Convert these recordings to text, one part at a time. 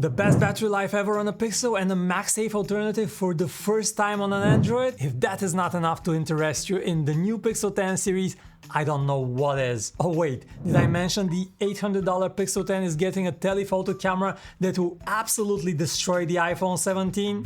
The best battery life ever on a Pixel and a MagSafe alternative for the first time on an Android? If that is not enough to interest you in the new Pixel 10 series, I don't know what is. Oh wait, did I mention the $800 Pixel 10 is getting a telephoto camera that will absolutely destroy the iPhone 17?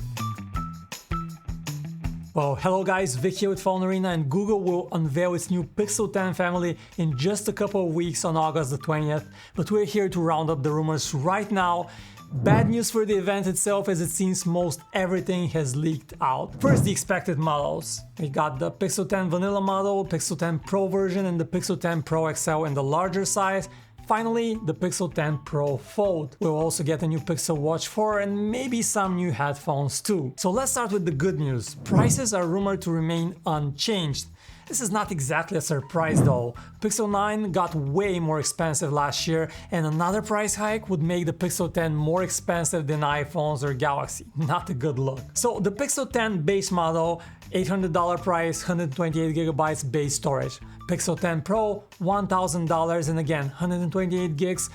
Well, hello guys, Vic here with PhoneArena, and Google will unveil its new Pixel 10 family in just a couple of weeks on August the 20th, but we're here to round up the rumors right now. Bad news for the event itself, as it seems most everything has leaked out. First, the expected models. We got the Pixel 10 vanilla model, Pixel 10 Pro version, and the Pixel 10 Pro XL in the larger size. Finally, the Pixel 10 Pro Fold. We'll also get a new Pixel Watch 4 and maybe some new headphones too. So let's start with the good news. Prices are rumored to remain unchanged. This is not exactly a surprise though. Pixel 9 got way more expensive last year, and another price hike would make the Pixel 10 more expensive than iPhones or Galaxy. Not a good look. So the Pixel 10 base model, $800 price, 128GB base storage. Pixel 10 Pro, $1,000, and again 128 gigs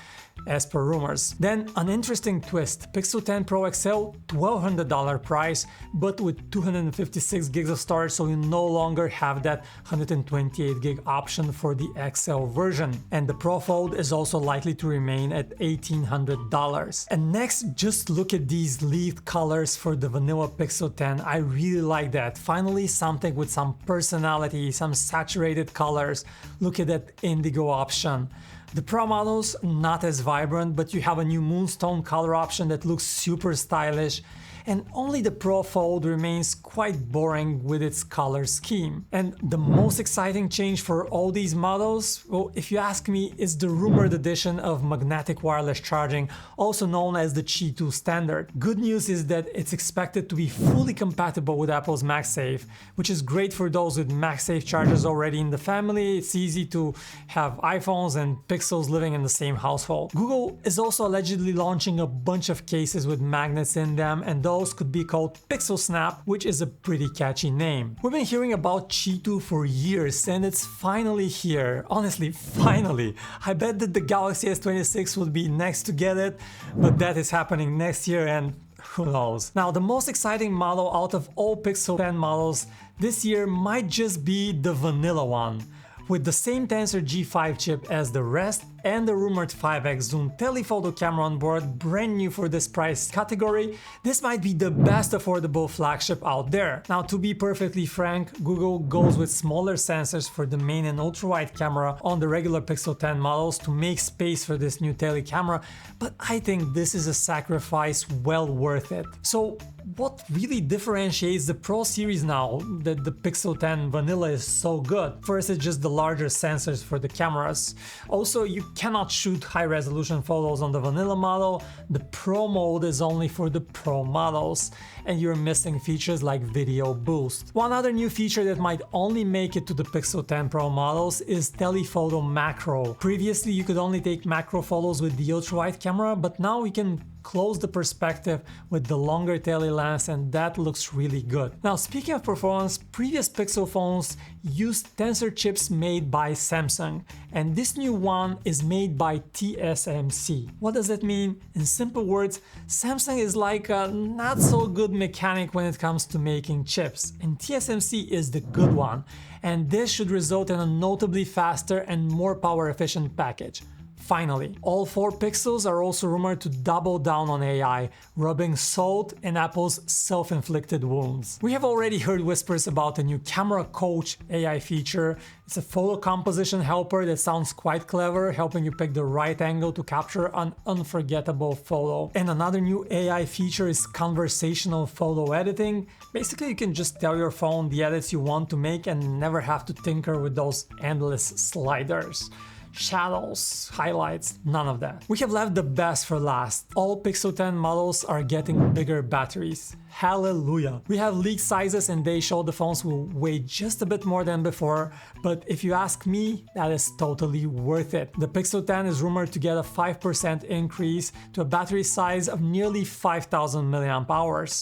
as per rumors. Then an interesting twist, Pixel 10 Pro XL, $1,200 price, but with 256 gigs of storage, so you no longer have that 128 gig option for the XL version. And the Pro Fold is also likely to remain at $1,800. And next, just look at these leafed colors for the vanilla Pixel 10. I really like that. Finally, something with some personality, some saturated colors. Look at that indigo option. The Pro models, not as vibrant, but you have a new moonstone color option that looks super stylish, and only the Pro Fold remains quite boring with its color scheme. And the most exciting change for all these models, well, if you ask me, is the rumored addition of magnetic wireless charging, also known as the Qi 2 standard. Good news is that it's expected to be fully compatible with Apple's MagSafe, which is great for those with MagSafe chargers already in the family. It's easy to have iPhones and Pixels living in the same household. Google is also allegedly launching a bunch of cases with magnets in them, and those could be called Pixel Snap, which is a pretty catchy name. We've been hearing about Qi 2 for years, and it's finally here. Honestly, finally. I bet that the Galaxy S26 would be next to get it, but that is happening next year, and who knows. Now, the most exciting model out of all Pixel 10 models this year might just be the vanilla one. With the same Tensor G5 chip as the rest and the rumored 5x zoom telephoto camera on board, brand new for this price category, this might be the best affordable flagship out there. Now, to be perfectly frank, Google goes with smaller sensors for the main and ultra-wide camera on the regular Pixel 10 models to make space for this new tele camera, but I think this is a sacrifice well worth it. So what really differentiates the Pro series now that the Pixel 10 vanilla is so good? First, it's just the larger sensors for the cameras. Also, you cannot shoot high-resolution photos on the vanilla model. The Pro mode is only for the Pro models, and you're missing features like video boost. One other new feature that might only make it to the Pixel 10 Pro models is telephoto macro. Previously, you could only take macro photos with the ultra-wide camera, but now you can close the perspective with the longer tele lens, and that looks really good. Now, speaking of performance, previous Pixel phones used Tensor chips made by Samsung, and this new one is made by TSMC. What does that mean? In simple words, Samsung is like a not so good mechanic when it comes to making chips, and TSMC is the good one, and this should result in a notably faster and more power efficient package. Finally, all 4 Pixels are also rumored to double down on AI, rubbing salt in Apple's self-inflicted wounds. We have already heard whispers about a new Camera Coach AI feature. It's a photo composition helper that sounds quite clever, helping you pick the right angle to capture an unforgettable photo. And another new AI feature is conversational photo editing. Basically, you can just tell your phone the edits you want to make and never have to tinker with those endless sliders. Shadows, highlights, none of that. We have left the best for last. All Pixel 10 models are getting bigger batteries. Hallelujah. We have leaked sizes, and they show the phones will weigh just a bit more than before, but if you ask me, that is totally worth it. The Pixel 10 is rumored to get a 5% increase to a battery size of nearly 5,000 mAh.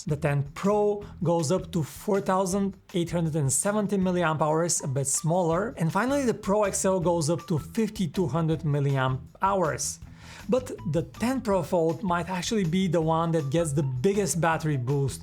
The 10 Pro goes up to 4,870 mAh, a bit smaller, and finally the Pro XL goes up to 5,200 mAh. But the 10 Pro Fold might actually be the one that gets the biggest battery boost,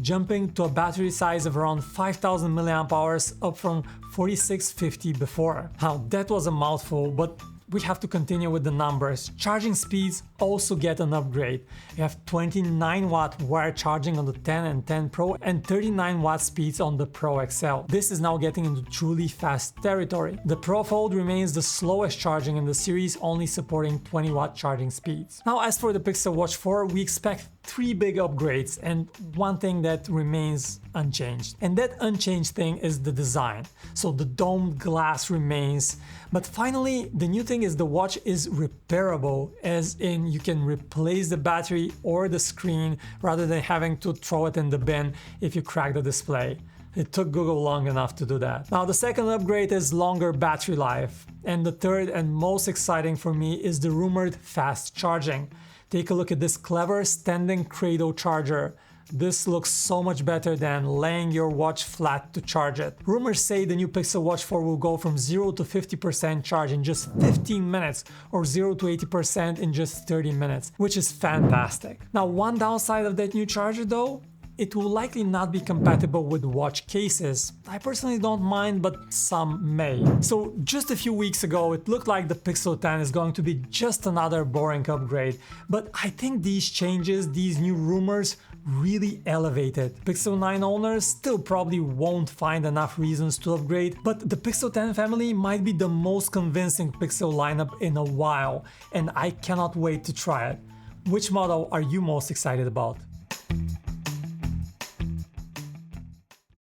jumping to a battery size of around 5000 mAh up from 4650 before. Now that was a mouthful, but we have to continue with the numbers. Charging speeds also get an upgrade. You have 29 watt wire charging on the 10 and 10 Pro and 39 watt speeds on the Pro XL. This is now getting into truly fast territory. The Pro Fold remains the slowest charging in the series, only supporting 20 watt charging speeds. Now as for the Pixel Watch 4, we expect 3 big upgrades and one thing that remains unchanged. And that unchanged thing is the design. So the domed glass remains, but finally the new thing is the watch is repairable, as in you can replace the battery or the screen rather than having to throw it in the bin if you crack the display. It took Google long enough to do that. Now the second upgrade is longer battery life. And the third and most exciting for me is the rumored fast charging. Take a look at this clever standing cradle charger. This looks so much better than laying your watch flat to charge it. Rumors say the new Pixel Watch 4 will go from 0 to 50% charge in just 15 minutes or 0 to 80% in just 30 minutes, which is fantastic. Now one downside of that new charger though, it will likely not be compatible with watch cases. I personally don't mind, but some may. So just a few weeks ago, it looked like the Pixel 10 is going to be just another boring upgrade. But I think these changes, these new rumors, really elevate it. Pixel 9 owners still probably won't find enough reasons to upgrade, but the Pixel 10 family might be the most convincing Pixel lineup in a while, and I cannot wait to try it. Which model are you most excited about?